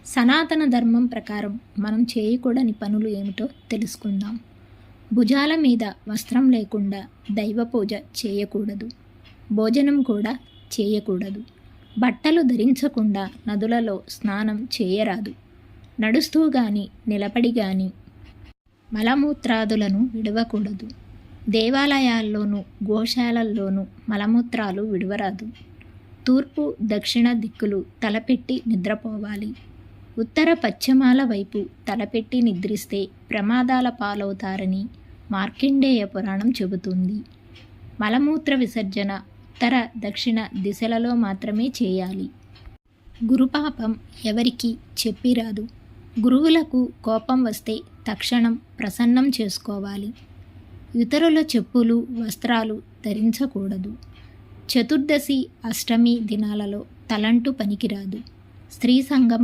సనాతన ధర్మం ప్రకారం మనం చేయకూడని పనులు ఏమిటో తెలుసుకుందాం. భుజాల మీద వస్త్రం లేకుండా దైవ పూజ చేయకూడదు. భోజనం కూడా చేయకూడదు. బట్టలు ధరించకుండా నదులలో స్నానం చేయరాదు. నడుస్తూ గాని నిలబడి గాని మలమూత్రాదులను విడవకూడదు. దేవాలయాల్లోనూ గోశాలల్లోనూ మలమూత్రాలు విడవరాదు. తూర్పు దక్షిణ దిక్కులు తలపెట్టి నిద్రపోవాలి. ఉత్తర పశ్చిమాల వైపు తలపెట్టి నిద్రిస్తే ప్రమాదాల పాలవుతారని మార్కండేయ పురాణం చెబుతుంది. మలమూత్ర విసర్జన ఉత్తర దక్షిణ దిశలలో మాత్రమే చేయాలి. గురుపాపం ఎవరికి చెప్పిరాదు. గురువులకు కోపం వస్తే తక్షణం ప్రసన్నం చేసుకోవాలి. ఇతరుల చెప్పులు వస్త్రాలు ధరించకూడదు. చతుర్దశి అష్టమి దినాలలో తలంటు పనికిరాదు. స్త్రీ సంగమం